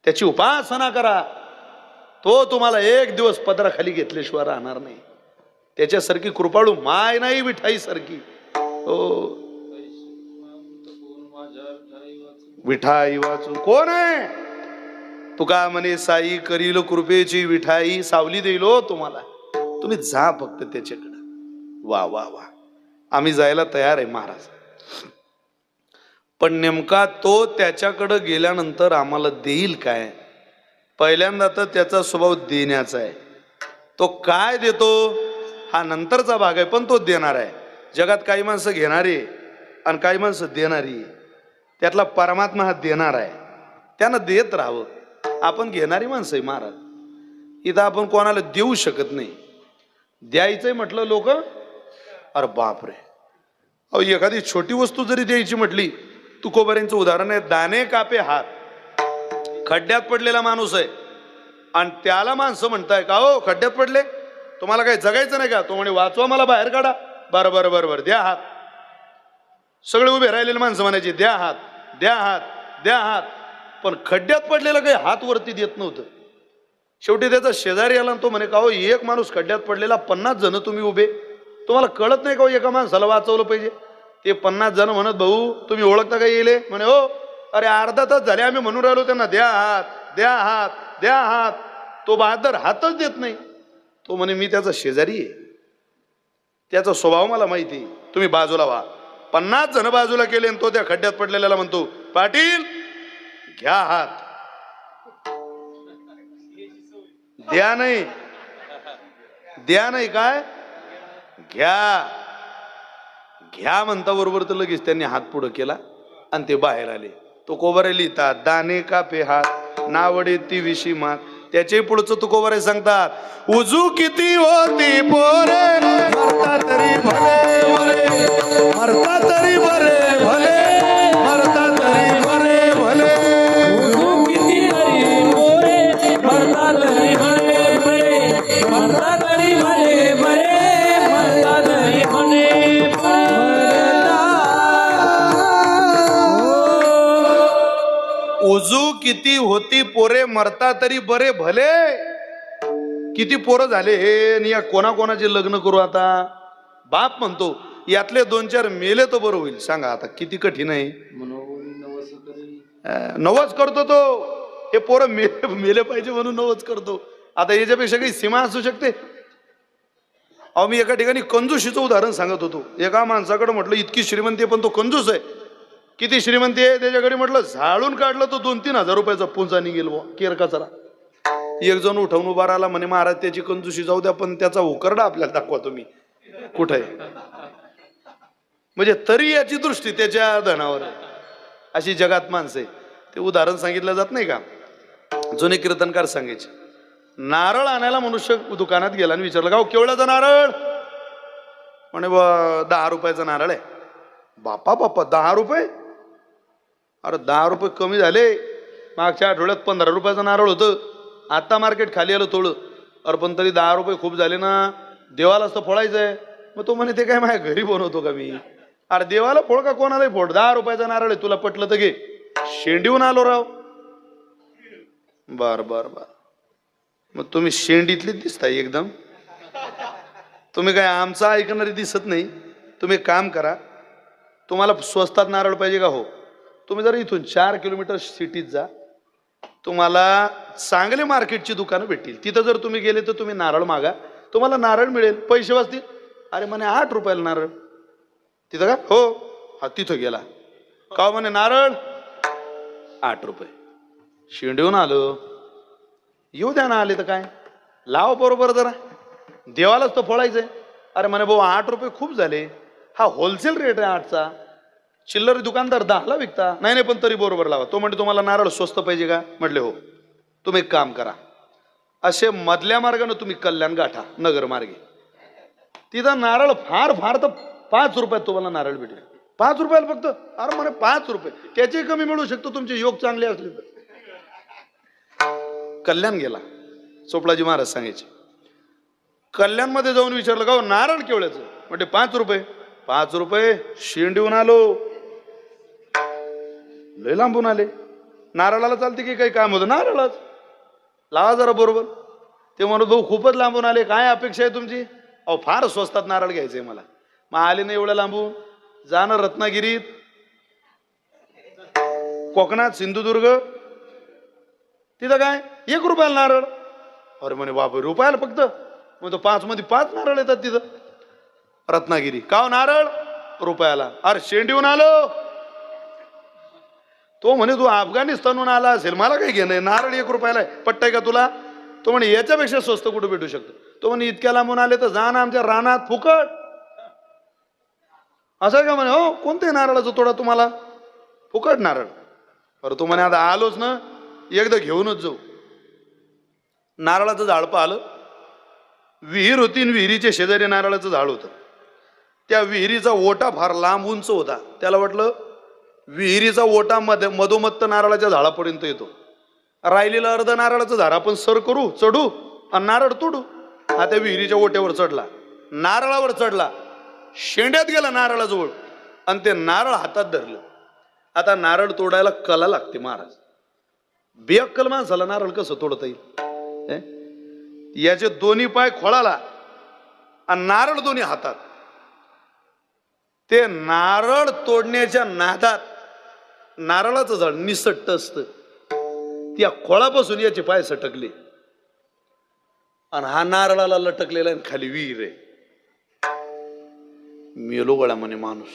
त्याची उपासना करा. तो तुम्हाला एक दिवस पदराखाली घेतल्याशिवाय राहणार नाही. त्याच्यासारखी कृपाळू माय नाही विठाई सारखी. हो, विठाई वाचून कोण आहे? तुका म्हणे साई करील कृपेची विठाई, सावली देईल हो तुम्हाला. तुम्ही जा फक्त त्याच्याकडे. वा वा वा, आम्ही जायला तयार आहे महाराज. पण नेमका तो त्याच्याकडे गेल्यानंतर आम्हाला देईल काय? पहिल्यांदा तर त्याचा स्वभाव देण्याचा आहे. तो काय देतो हा नंतरचा भाग आहे, पण तो देणार आहे. जगात काही माणसं घेणारी आणि काही माणसं देणारी. त्यातला परमात्मा हा देणार आहे, त्यानं देत राहावं. आपण घेणारी माणसं आहे महाराज. इथं आपण कोणाला देऊ शकत नाही. द्यायचंय म्हटलं लोक अरे बापरे. अहो एखादी छोटी वस्तू जरी द्यायची म्हटली, तुकोबाऱ्यांचं उदाहरण आहे. दाणे कापे हात. खड्ड्यात पडलेला माणूस आहे आणि त्याला माणसं म्हणताय का हो खड्ड्यात पडले, तुम्हाला काही जगायचं नाही का? तो म्हणे वाचवा मला, बाहेर काढा. बरं बरं बरं बरं, द्या हात. सगळे उभे राहिलेले माणसं म्हणायचे द्या हात द्या हात द्या हात. पण खड्ड्यात पडलेला काही हात वरती देत नव्हतं. शेवटी त्याचा शेजारी आला आणि तो म्हणे का हो एक माणूस खड्ड्यात पडलेला, 50 जण तुम्ही उभे, तुम्हाला कळत नाही का एका माणसाला वाचवलं पाहिजे? ते 50 जण म्हणत भाऊ तुम्ही ओळखता का येले? म्हणे हो. अरे अर्धा तास झाले आम्ही म्हणून राहिलो त्यांना द्या हात द्या हात द्या हात. तो बहादर हातच देत नाही. तो म्हणे मी त्याचा शेजारी आहे, त्याचा स्वभाव मला माहिती, तुम्ही बाजूला व्हा. 50 जण बाजूला केले आणि तो त्या खड्ड्यात पडलेल्याला म्हणतो पाटील घ्या हात. द्या नाही, द्या नाही काय घ्या घ्या म्हणता बरोबर तर लगेच त्यांनी हात पुढं केला आणि ते बाहेर आले. तो कोबारे लिहितात दाणे कापे हात नावडे ती विशी मात. त्याचे पुढचं तुकोबारे सांगतात, उजू किती होती पोरे मरता तरी भले भले, मरता तरी बरे भले, मरता तरी बरे भले.
उजू किती तरी मोरे मरता तरी भले भले, मरता तरी भले भले, मरता तरी भले
उजू किती होती पोरे मरता तरी बरे भले. किती पोरं झाले हे आणि या कोणाकोणाचे लग्न करू आता. बाप म्हणतो यातले 2-4 मेले तर बरं होईल. सांगा आता किती कठीण आहे. नवस करतो तो. हे पोरं मेले पाहिजे म्हणून नवस करतो. आता याच्यापेक्षा काही सीमा असू शकते. अहो मी एका ठिकाणी कंजूशीचं उदाहरण सांगत होतो. एका माणसाकडे म्हटलं इतकी श्रीमंती पण तो कंजूस आहे. किती श्रीमंती आहे त्याच्याकडे म्हटलं झाडून काढलं तर 2-3 हजार रुपयाचा पुंजा निघेल केर कचरा. एक जण उठवून उभा राहिला म्हणे महाराज त्याची कंजूशी जाऊ द्या पण त्याचा उकरडा आपल्याला दाखवा तुम्ही कुठे आहे. म्हणजे तरी याची दृष्टी त्याच्या धनावर आहे. अशी जगात माणसं आहे. ते उदाहरण सांगितलं जात नाही का. जुने कीर्तनकार सांगायचे नारळ आणायला मनुष्य दुकानात गेला आणि विचारलं गाव केवढ्याचा नारळ. म्हणे 10 रुपयाचा नारळ आहे. बापा बापा 10 रुपये. अरे 10 रुपये कमी झाले. मागच्या आठवड्यात 15 रुपयाचं नारळ होतं. आता मार्केट खाली आलं थोडं. अरे पण तरी 10 रुपये खूप झाले ना. देवालाच तर फोडायचंय. मग तो म्हणे ते काय माझ्या घरी बनवतो का मी. अरे देवाला फोड का कोणालाही फोड. 10 रुपयाचा नारळ आहे तुला पटलं तर घे. शेंडीहून आलो राव. बर बर बर. मग तुम्ही शेंडीतलीच दिसताय एकदम. तुम्ही काय आमचं ऐकणारी दिसत नाही. तुम्ही काम करा. तुम्हाला स्वस्तात नारळ पाहिजे का हो. तुम्ही जर इथून 4 किलोमीटर सिटीत जा. तुम्हाला चांगले मार्केटची दुकानं भेटतील. तिथं जर तुम्ही गेले तर तुम्ही नारळ मागा. तुम्हाला नारळ मिळेल. पैसे वाचतील. अरे म्हणे 8 रुपयाला नारळ. तिथं का हो हा तिथं गेला का म्हणे नारळ 8 रुपये. शेंडीहून आलो. येऊ द्या ना आले तर काय लाव बरोबर जरा. देवालाच तर फोडायचंय. अरे म्हणे भाऊ 8 रुपये खूप झाले. हा होलसेल रेट आहे 8चा. चिल्लर दुकानदार 10ला विकता. नाही नाही पण तरी बरोबर लावा. तो म्हणजे तुम्हाला नारळ स्वस्त पाहिजे का. म्हटले हो. तुम्ही एक काम करा असे मधल्या मार्गाने तुम्ही कल्याण गाठा नगर मार्गे. तिथं नारळ फार फार तर 5 रुपयात तुम्हाला नारळ भेटेल. 5 रुपयाला फक्त. अरे म्हणे 5 रुपये त्याचे कमी मिळू शकतो तुमचे योग चांगले असले तर. कल्याण गेला. चोपडाजी महाराज सांगायचे कल्याण मध्ये जाऊन विचारलं का नारळ केवढ्याचं. म्हणजे 5 रुपये. 5 रुपये. शेंडीहून आलो. लय लांबून आले. नारळाला चालते की काही काम होतं नारळच लावा जरा बरोबर. ते म्हणत भाऊ खूपच लांबून आले. काय अपेक्षा आहे तुमची. अहो फार स्वस्तात नारळ घ्यायचंय मला. मग आले नाही एवढ्या लांबून. जाणं रत्नागिरीत कोकणात सिंधुदुर्ग तिथं काय 1 रुपयाला नारळ. अरे म्हणे बाबा रुपयाला फक्त. मग तो 5 मध्ये 5 नारळ येतात तिथं. रत्नागिरी का नारळ रुपयाला. अरे शेंडीहून आलो. तो म्हणे तू अफगाणिस्तानहून आला असेल मला काय घेणं. नारळ 1 रुपयाला आहे पट्टाय का तुला. तो म्हणे याच्यापेक्षा स्वस्त कुठं भेटू शकतं. तो म्हणे इतक्या लांबून आले तर जा ना आमच्या रानात फुकट. असं आहे का म्हणे. हो कोणत्याही नारळाचा तोडा तुम्हाला फुकट नारळ. बरं तो म्हणे आता आलोच ना एकदा घेऊनच जाऊ. नारळाचं झाड पाहिलं. विहीर होती. विहिरीच्या शेजारी नारळाचं झाड होतं. त्या विहिरीचा ओटा फार लांब उंच होता. त्याला वाटलं विहिरीचा ओटा मधोमध नारळाच्या झाडापर्यंत येतो. राहिलेलं अर्ध नारळाचं झाड आपण सर करू चढू आणि नारळ तोडू. हा त्या विहिरीच्या ओट्यावर चढला. नारळावर चढला. शेंड्यात गेला नारळाजवळ आणि ते नारळ हातात धरलं. आता नारळ तोडायला कला लागते महाराज. बेअक्कल माणसाला नारळ कसं तोडता येईल. याचे दोन्ही पाय खोळाला आणि नारळ दोन्ही हातात. ते नारळ तोडण्याच्या नादात नारळाचं झाड निसट्ट असतं. त्या खोळापासून याचे पाय सटकले आणि हा नारळाला लटकलेला आणि खाली विहीर आहे. मेलो गळा म्हणे माणूस.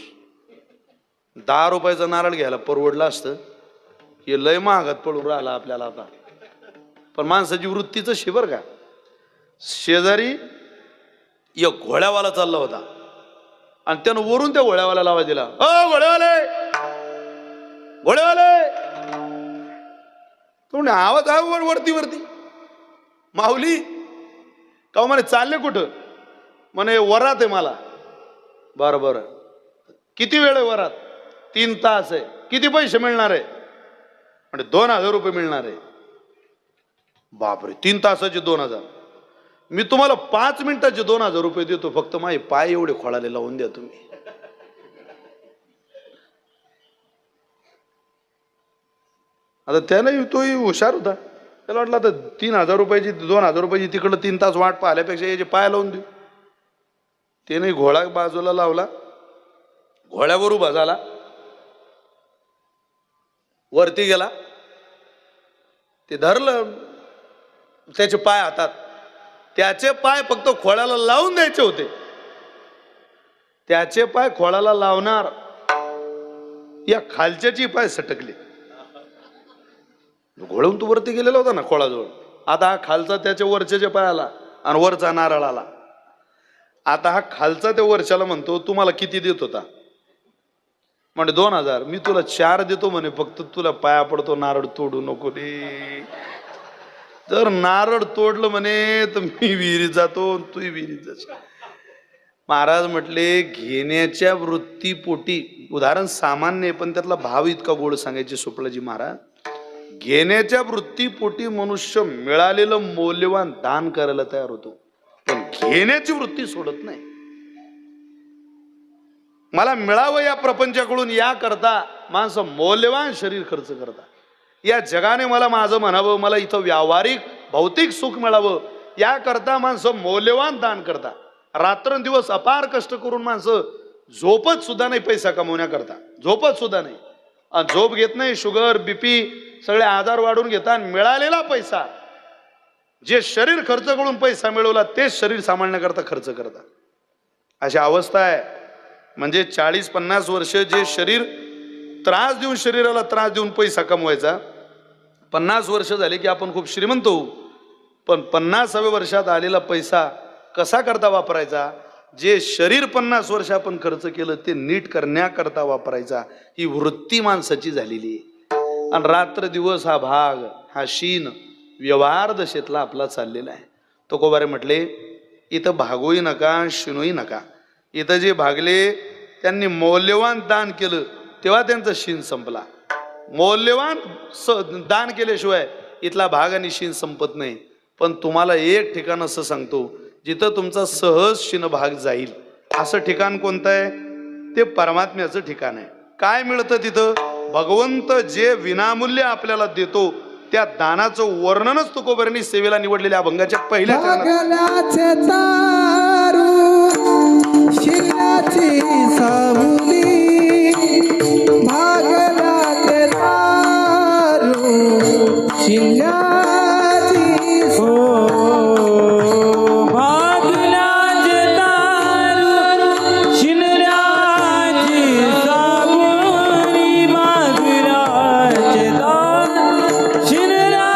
10 रुपयाचा नारळ घ्यायला परवडलं असतं. हे लय महागात पडून राहिला आपल्याला आता. पण माणसाची वृत्तीचं शिबर का. शेजारी एक घोड्यावाला चालला होता. आणि त्यानं वरून त्या घोड्यावाल्याला आवाज दिला, ओ घोड्यावाले घोड्यावाले. तो म्हणे आवाज आहे वरती वरती. माऊली का म्हणे चालले कुठं? म्हणे वरात आहे मला. बरं बरं, किती वेळ आहे वरात? 3 तास आहे. किती पैसे मिळणार आहे? म्हणजे 2000 रुपये मिळणार आहे. बापरे, 3 तासाचे 2000. मी तुम्हाला 5 मिनिटाचे 2000 रुपये देतो, फक्त माझे पाय एवढे खोळाले लावून द्या तुम्ही. आता त्याला तोही हुशार होता. त्याला वाटलं आता 3000 रुपयाची 2000 रुपयाची तिकडं 3 तास वाट पाहिल्यापेक्षा याचे पाय लावून देऊ. त्याने घोडा बाजूला लावला, घोड्यावर उभा झाला, वरती गेला, ते धरलं त्याचे पाय हातात. त्याचे पाय फक्त खोळ्याला लावून द्यायचे होते. त्याचे पाय खोळ्याला लावणार, या खालच्याची पाय सटकले. घोडून तो वरती गेलेला होता ना खोळाजवळ. आता हा खालचा त्याच्या वरच्या पाय आला आणि वरचा नारळ आला. आता हा खालचा त्या वरच्याला म्हणतो, तुम्हाला किती देत होता? म्हणजे 2000. मी तुला 4 देतो म्हणे, फक्त तुला पाया पडतो, नारळ तोडू नको रे. जर नारळ तोडलं म्हणे तर मी विहिरीत जातो, तूही विहिरीत जाशील. महाराज म्हटले, घेण्याच्या वृत्तीपोटी, उदाहरण सामान्य पण त्यातला भाव इतका गोड सांगायचे सुपलाजी महाराज. घेण्याच्या वृत्तीपोटी मनुष्य मिळालेलं मौल्यवान दान करायला तयार होतो, पण घेण्याची वृत्ती सोडत नाही. मला मिळावं या प्रपंचाकडून याकरता माणसं मौल्यवान शरीर खर्च करतात. या जगाने मला माझं म्हणावं, मला इथं व्यावहारिक भौतिक सुख मिळावं याकरता माणसं मौल्यवान दान करतात. रात्रंदिवस अपार कष्ट करून माणसं झोपत सुद्धा नाही पैसा कमवण्याकरता, झोपत सुद्धा नाही. आणि झोप घेत नाही, शुगर बीपी सगळे आजार वाढून घेतात. मिळालेला पैसा, जे शरीर खर्च करून पैसा मिळवला तेच शरीर सांभाळण्याकरता खर्च करतात. अशी अवस्था आहे. म्हणजे 40-50 वर्ष जे शरीर त्रास देऊन, शरीराला त्रास देऊन पैसा कमवायचा, 50 वर्ष झाले की आपण खूप श्रीमंत होऊ. पण 50व्या वर्षात आलेला पैसा कसा करता वापरायचा? जे शरीर 50 वर्ष आपण खर्च केलं ते नीट करण्याकरता वापरायचा. ही वृत्ती माणसाची झालेली आहे. आणि रात्र दिवस हा भाग, हा शीन व्यवहार दशेतला आपला चाललेला आहे. तुकोबारे म्हटले, इथं भागूही नका, शिनूही नका. इथं जे भागले त्यांनी मौल्यवान दान केलं तेव्हा त्यांचा शीन संपला. मौल्यवान दान केल्याशिवाय इथला भाग आणि शीन संपत नाही. पण तुम्हाला एक ठिकाण असं सांगतो, जिथं तुमचा सहज शीन भाग जाईल असं ठिकाण कोणतं आहे? ते परमात्म्याचं ठिकाण आहे. काय मिळतं तिथं? भगवंत जे विनामूल्य आपल्याला देतो त्या दानाचं वर्णनच तुकोबारांनी सेवेला निवडलेल्या अभंगाच्या पहिल्या
भागल्याचे तारू शिलाची सावली, भागल्याचे तारू शिलाची
भागल्याचे तारू शिनल्याची सावली, भागल्याचे तारू शिनल्याची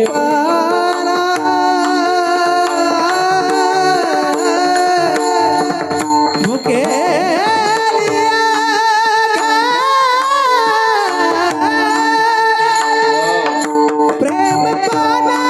पाना प्रेम पाना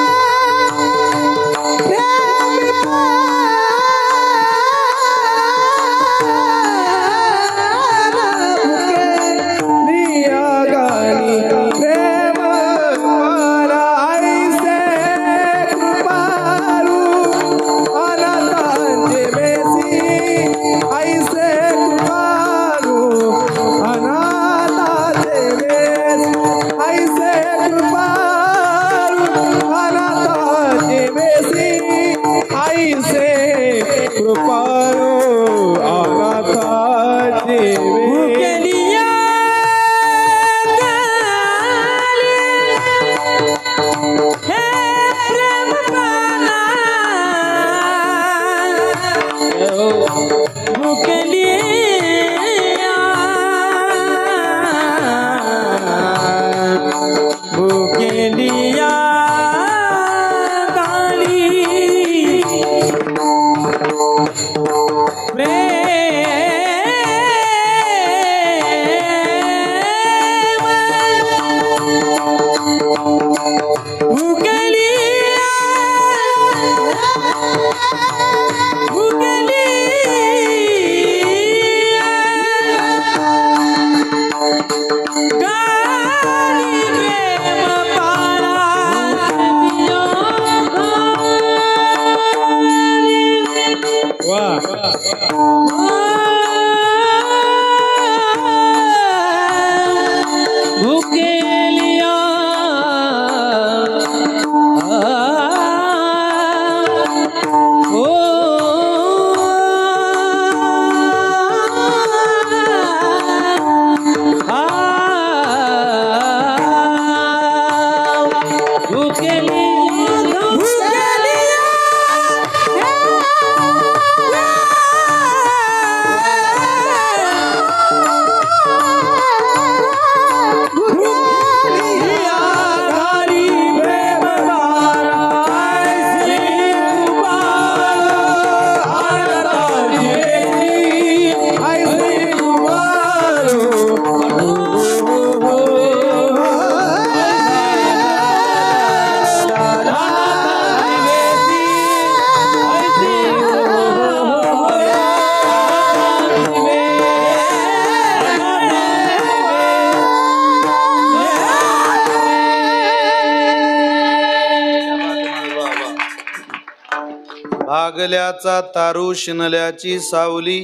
भागल्याचा तारू शिनल्याची सावली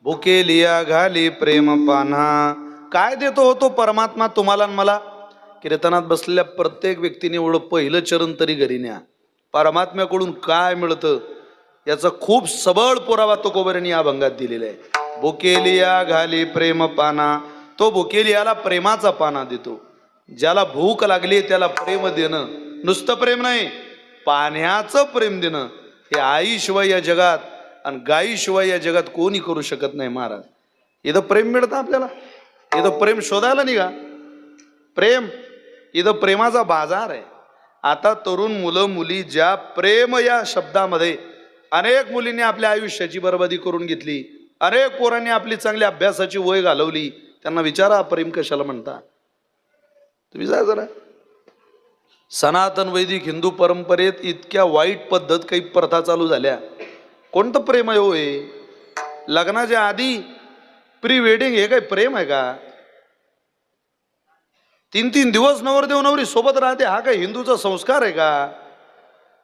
भुकेलिया घाली प्रेम पान्हा. काय देतो होतो परमात्मा तुम्हाला आणि मला? कीर्तनात बसलेल्या प्रत्येक व्यक्तीने एवढं पहिलं चरण तरी घरी न्या. परमात्म्याकडून काय मिळतं याचा खूप सबळ पुरावा तुकोबरांनी या अभंगात दिलेला आहे. भुकेलिया घाली प्रेम पाना. तो भुकेलियाला प्रेमाचा पाना देतो. ज्याला भूक लागली त्याला प्रेम देणं, नुसतं प्रेम नाही पाण्याचं प्रेम देणं, हे आईशिवाय या जगात आणि गाईशिवाय या जगात कोणी करू शकत नाही महाराज. इथं प्रेम मिळतं आपल्याला, इथं प्रेम शोधायला निघा. प्रेम इथं प्रेमाचा बाजार आहे. आता तरुण मुलं मुली ज्या प्रेम या शब्दामध्ये अनेक मुलींनी आपल्या आयुष्याची बरबादी करून घेतली, अनेक पोरांनी आपली चांगली अभ्यासाची वय घालवली. त्यांना विचारा प्रेम कशाला म्हणता. तुम्ही जा जरा. सनातन वैदिक हिंदू परंपरेत इतक्या वाईट पद्धत काही प्रथा चालू झाल्या. कोणतं प्रेम आहे हो हे? लग्नाच्या आधी प्री वेडिंग हे काही प्रेम आहे का? 3-3 दिवस नवरदेव नवरी सोबत राहते, हा काय हिंदूचा संस्कार आहे का?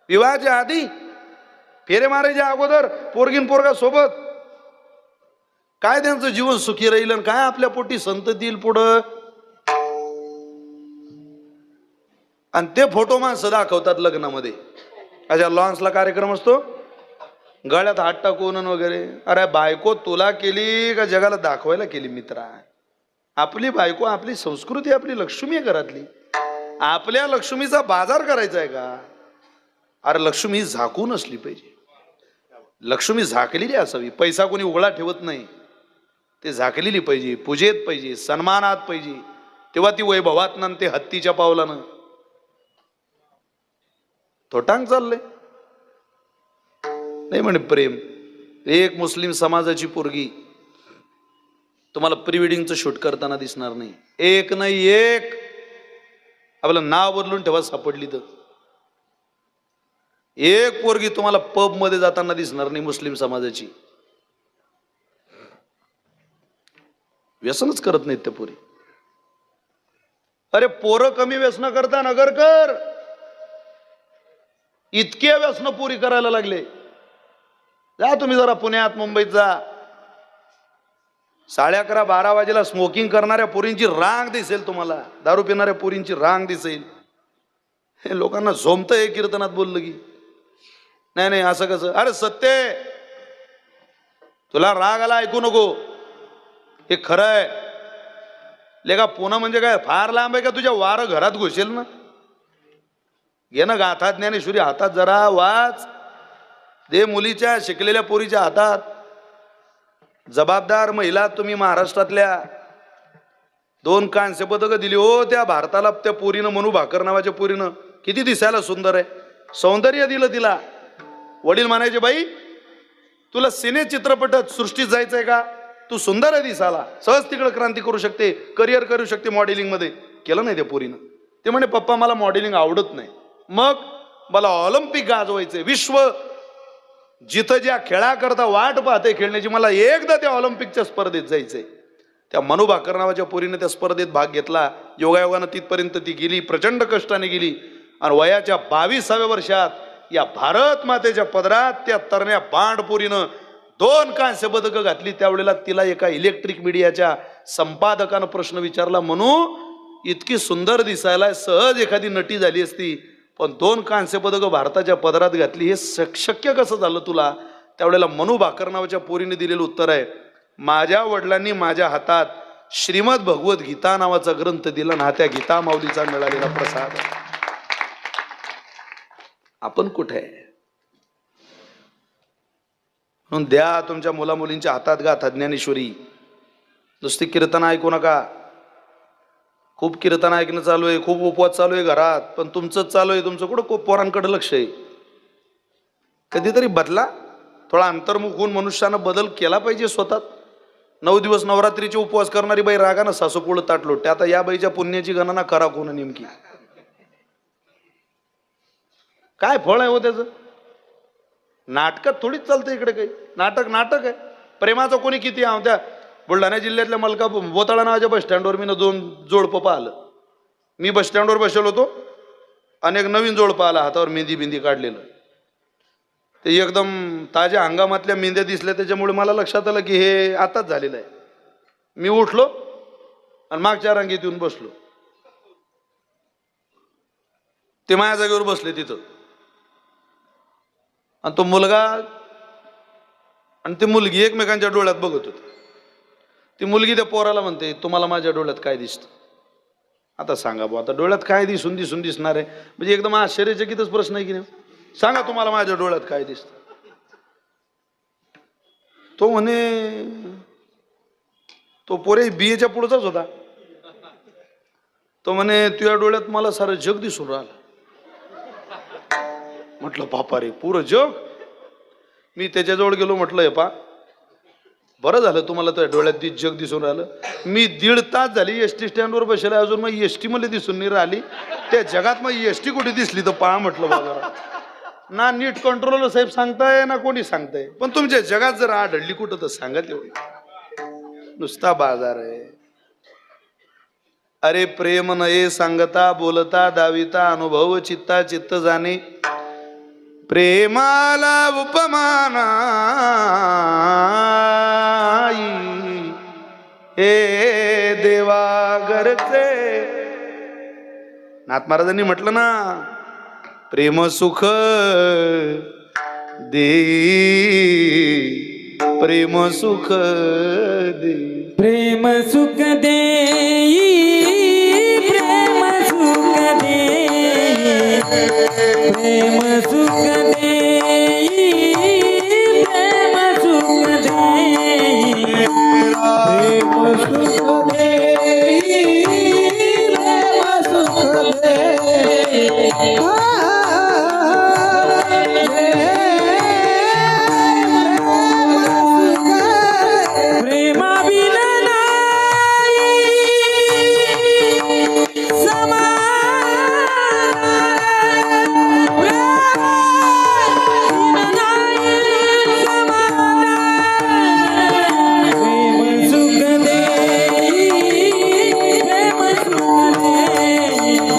विवाहाच्या आधी फेरे मारायच्या अगोदर पोरगीन पोरगा सोबत. काय त्यांचं जीवन सुखी राहील आणि काय आपल्या पोटी संतती येईल पुढं? आणि ते फोटो माणसं दाखवतात लग्नामध्ये. अशा लॉन्सला कार्यक्रम असतो, गळ्यात हात टाकून वगैरे. अरे बायको तुला केली का जगाला दाखवायला केली मित्रा? आपली बायको आपली संस्कृती, आपली लक्ष्मी आहे घरातली. आपल्या लक्ष्मीचा बाजार करायचा आहे का? अरे लक्ष्मी झाकून असली पाहिजे, लक्ष्मी झाकलेली असावी. पैसा कोणी उघडा ठेवत नाही, ते झाकलेली पाहिजे, पूजेत पाहिजे, सन्मानात पाहिजे. तेव्हा ती वैभवातनं ते हत्तीच्या पावलानं. थोटांग चाललंय. नाही म्हणे प्रेम. एक मुस्लिम समाजाची पोरगी तुम्हाला प्री वेडिंगचं शूट करताना दिसणार नाही. एक नाही एक. आपलं नाव बदलून ठेवा सापडली तर. एक पोरगी तुम्हाला पब मध्ये जाताना दिसणार नाही मुस्लिम समाजाची. व्यसनच करत नाहीत त्या पोरी. अरे पोरं कमी व्यसन करता नगरकर, इतके व्यसन पोरी करायला लागले. जा तुम्ही जरा पुण्यात मुंबईत जा, 11:30-12 वाजेला स्मोकिंग करणाऱ्या पोरींची रांग दिसेल तुम्हाला. दारू पिणाऱ्या पोरींची रांग दिसेल. हे लोकांना झोमतं हे कीर्तनात बोललं की. नाही नाही असं कसं. अरे सत्य, तुला राग आला ऐकू नको, हे खरं आहे. लेका पुन्हा म्हणजे काय फार लांब आहे का? तुझ्या वारं घरात घुसेल ना. घे ना गाथा ज्ञानेश्वरी हातात, जरा वाच. दे मुलीच्या शिकलेल्या पोरीच्या हातात. जबाबदार महिला तुम्ही महाराष्ट्रातल्या. 2 कांस्य पदकं दिली हो त्या भारताला त्या पोरीनं, मनू भाकर नावाच्या पोरीनं. किती दिसायला सुंदर आहे, सौंदर्य दिलं तिला. वडील म्हणायचे बाई तुला सिने चित्रपटात सृष्टीत जायचंय का? तू सुंदर आहे दिसायला, सहज तिकडे क्रांती करू शकते, करिअर करू शकते मॉडेलिंग मध्ये. केलं नाही त्या पोरीनं. ते म्हणे पप्पा मला मॉडेलिंग आवडत नाही. मग मला ऑलिम्पिक गाजवायचंय. विश्व जिथं ज्या खेळाकरता वाट पाहते खेळण्याची, मला एकदा त्या ऑलिम्पिकच्या स्पर्धेत जायचंय. त्या मनू भाकर नावाच्या पोरीने त्या स्पर्धेत भाग घेतला. योगायोगानं तिथपर्यंत ती गेली, प्रचंड कष्टाने गेली. आणि वयाच्या 22व्या वर्षात या भारत मातेच्या पदरात त्या तरण्या बांडपोरीनं 2 कांस्य पदकं घातली. त्यावेळेला तिला एका इलेक्ट्रिक मीडियाच्या संपादकानं प्रश्न विचारला, म्हणू इतकी सुंदर दिसायला, सहज एखादी नटी झाली असती, पण 2 कांस्य पदकं भारताच्या पदरात घातली, हे शक्य कसं झालं तुला? त्यावेळेला मनू भाकर नावाच्या पोरीने दिलेलं उत्तर आहे, माझ्या वडिलांनी माझ्या हातात श्रीमद भगवत गीता नावाचा ग्रंथ दिला ना, त्या गीता माऊलीचा मिळालेला प्रसाद. आपण कुठे आहे? म्हणून द्या तुमच्या मुला मुलींच्या हातात गाथा ज्ञानेश्वरी. नुसती कीर्तन ऐकू नका. खूप कीर्तन ऐकणं चालू आहे, खूप उपवास चालू आहे घरात, पण तुमचंच चालू आहे. तुमचं कुठं खूप पोरांकडे लक्ष आहे? कधीतरी बदला. थोडा अंतर्मुख होऊन मनुष्यानं बदल केला पाहिजे स्वतः. 9 दिवस नवरात्रीचे उपवास करणारी बाई रागानं सासूपोळ ताट लोटते. आता या बाईच्या पुण्याची गणना करा कोण नेमकी. काय फळ आहे हो त्याचं? नाटकात थोडीच चालतं इकडे. काही नाटक नाटक आहे. प्रेमाचं कोणी किती त्या बुलढाणा जिल्ह्यातल्या मलका बोताळा नावाच्या बस स्टँडवर मी 2 जोडपं पाहिलं. मी बस स्टँडवर बसलो होतो आणि एक नवीन जोडपं आला, हातावर मेहंदी बिंदी काढलेलं. ते एकदम ताज्या हंगामातल्या मेंद्या दिसल्या, त्याच्यामुळे मला लक्षात आलं की हे आताच झालेलं आहे. मी उठलो आणि मागच्या रांगेत येऊन बसलो. ते माझ्या जागेवर बसले तिथं. आणि तो मुलगा आणि ती मुलगी एकमेकांच्या डोळ्यात बघत होती. ती मुलगी त्या पोराला म्हणते, तुम्हाला माझ्या डोळ्यात काय दिसतं? आता सांगा बुवा, आता डोळ्यात काय दिसून दिसणार आहे? म्हणजे एकदम आश्चर्यचकितच प्रश्न आहे की नाही. सांगा तुम्हाला माझ्या डोळ्यात काय दिसतं? तो म्हणे, तो पोरे BA पुढचाच होता. तो म्हणे तुझ्या डोळ्यात मला सारं जग दिसून राहिलं. म्हटलं बापा रे, पुरं जग? मी त्याच्याजवळ गेलो, म्हटलं हे पा, बरं झालं तुम्हाला त्या डोळ्यात जग दिसून राहिलं. मी 1.5 तास झाली ST स्टँडवर बसला, अजून मग ST मध्ये दिसून नाही राहिली. त्या जगात मग ST कुठे दिसली तर पहा. म्हटलं बाबा, ना नीट कंट्रोलर साहेब सांगताय ना कोणी सांगताय, पण तुमच्या जगात जर आढळली कुठं तर सांगा. तेवढी नुसता बाजार आहे. अरे प्रेम नये सांगता बोलता दाविता, अनुभव चित्ता चित्त जाणे, प्रेमाला उपमाना हे देवा घरचे. नाथ महाराजांनी म्हटलं ना, प्रेम सुख दे, प्रेम सुख दे,
प्रेम सुख दे, प्रेम सुख दे, प्रेम सुख दे, प्रेम सुख दे, प्रेम सुख दे, प्रेम सुख दे.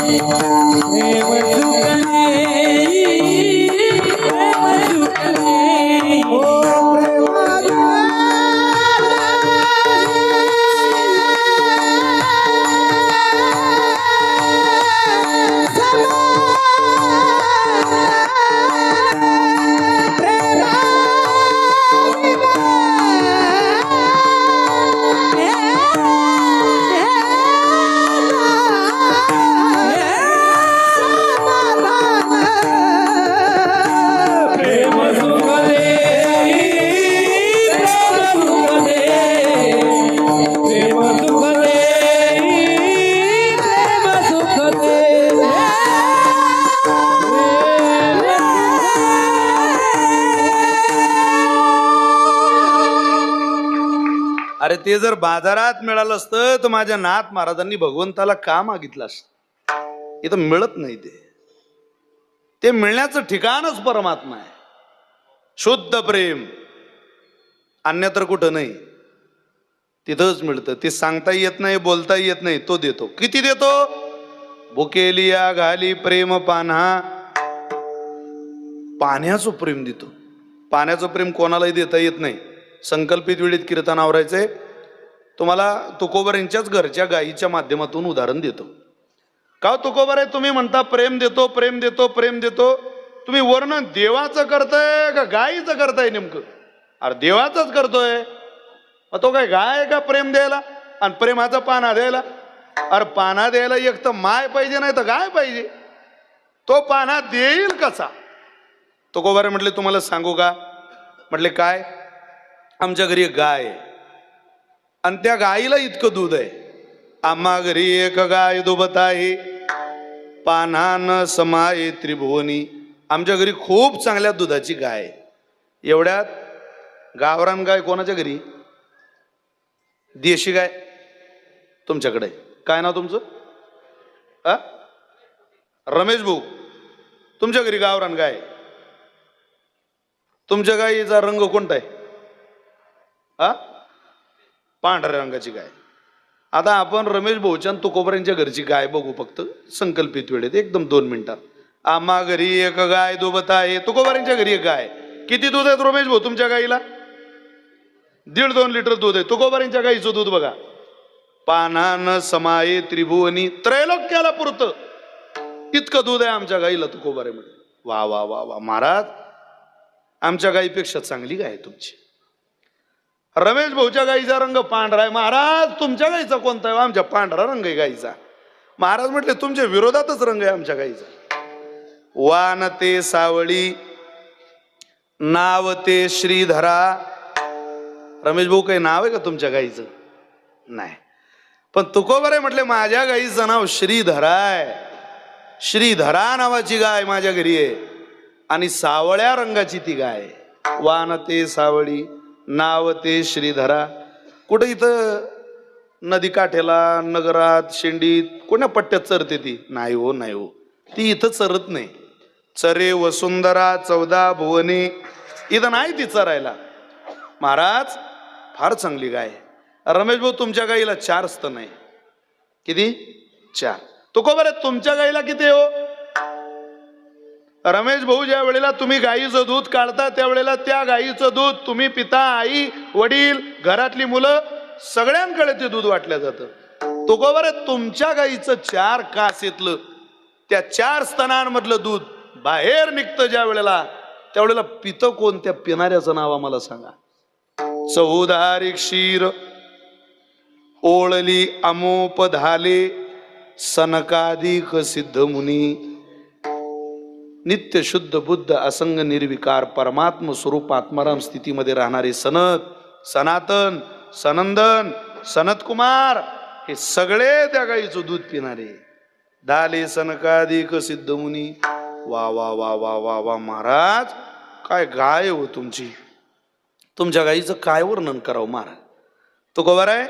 प्रेम सुखले प्रेम सुखले
ओ
प्रेम सुखले प्रेम सुखले प्रेम सुखले प्रेम सुखले
अरे ते जर बाजारात मिळालं असतं तर माझ्या नाथ महाराजांनी भगवंताला का मागितलं असतं. इथं मिळत नाही ते मिळण्याचं ठिकाणच परमात्मा आहे. शुद्ध प्रेम अन्यत्र कुठं नाही, तिथंच मिळतं. ते सांगता येत नाही, बोलता येत नाही, तो देतो. किती देतो? भुकेलिया घाली प्रेम पान्हा, पाण्याचं प्रेम देतो. पाण्याचं प्रेम कोणालाही देता येत नाही. संकल्पित वेळीत कीर्तन आवरायचंय. तुम्हाला तुकोबर यांच्याच घरच्या गायीच्या माध्यमातून उदाहरण देतो. का तुकोबर आहे, तुम्ही म्हणता प्रेम देतो प्रेम देतो प्रेम देतो, तुम्ही वर्णन देवाचं करताय का गायीचं करताय नेमकं? अरे देवाचंच करतोय. मग तो काय गाय का प्रेम द्यायला आणि प्रेमाचा पाना द्यायला? अरे पाना द्यायला एक तर माय पाहिजे, नाही तर गाय पाहिजे. तो पाना देईल कसा? तुकोबारे म्हटले तुम्हाला सांगू का? म्हटले काय? आमच्या घरी एक गाय आहे आणि त्या गायीला इतकं दूध आहे. आम्हा घरी एक गाय दुभत आहे, पानान समाये त्रिभुवनी. आमच्या घरी खूप चांगल्या दुधाची गाय आहे. एवढ्यात गावरान गाय कोणाच्या घरी? देशी गाय तुमच्याकडे. काय नाव तुमचं? रमेश भाऊ. तुमच्या घरी गावरान गाय. तुमच्या गायीचा रंग कोणता आहे? पांढऱ्या रंगाची गाय. आता आपण रमेश भाऊच्या तुकोबऱ्यांच्या घरची गाय बघू फक्त संकल्पित वेळेत, एकदम 2 मिनिटात. आम्हा घरी एक गाय दुभत आहे. तुकोबऱ्यांच्या घरी एक गाय. किती दूध आहे रमेश भाऊ तुमच्या गाईला? 1.5-2 लिटर दूध आहे. तुकोबऱ्यांच्या गाईचं दूध बघा. पानान समाये त्रिभुवनी, त्रैलोक्याला पुरतं इतकं दूध आहे आमच्या गाईला तुकोबऱ्यामध्ये. वा वा वा वा महाराज, आमच्या गाईपेक्षा चांगली गाय आहे तुमची. रमेश भाऊच्या गाईचा रंग पांढरा आहे. महाराज तुमच्या गाईचा कोणता आहे? आमच्या पांढरा रंग आहे गाईचा. महाराज म्हटले तुमच्या विरोधातच रंग आहे आमच्या गाईचा. वान ते सावळी, नाव ते श्रीधरा. रमेश भाऊ काही नाव आहे का तुमच्या गाईचं? नाही. पण तुकोबरे म्हटले माझ्या गाईचं नाव श्रीधरा आहे. श्रीधरा नावाची गाय माझ्या घरी आहे आणि सावळ्या रंगाची ती गाय. वान ते सावळी, नाव ते श्रीधरा. कुठं इथं नदी काठेला, नगरात, शेंडीत कोण्या पट्ट्यात चरते ती? नाही हो, नाही हो, ती इथं चरत नाही. चरे वसुंधरा 14 भुवने, इथं नाही ती चरायला. महाराज फार चांगली गाय. रमेश भाऊ तुमच्या गाईला 4 स्तन आहे. किती? 4. तुकोबरे तुमच्या गाईला किती हो? रमेश भाऊ ज्या वेळेला तुम्ही गाईचं दूध काढता त्यावेळेला त्या गाईचं दूध तुम्ही पिता, आई, वडील, घरातली मुलं सगळ्यांकडे ते दूध वाटलं जातं. तुकोबरे तुमच्या गाईचं 4 कासेतलं, त्या 4 स्तनांमधलं दूध बाहेर निघतं ज्या वेळेला, त्यावेळेला पितं कोण? त्या पिणाऱ्याचं नाव आम्हाला सांगा. 14 क्षीर ओळली अमोप धाले, सनकाधिक सिद्ध मुनी. नित्य शुद्ध बुद्ध असंग निर्विकार परमात्म स्वरूप आत्माराम स्थितीमध्ये राहणारे सनत, सनातन, सनंदन, सनत कुमार हे सगळे त्या गाईचं दूध पिणारे. धाले सनकाधिक सिद्ध मुनी. वा वा वा वा वा वा महाराज, काय गाय हो तुमची. तुमच्या गाईचं काय वर्णन करावं महाराज. तुकोबर आहे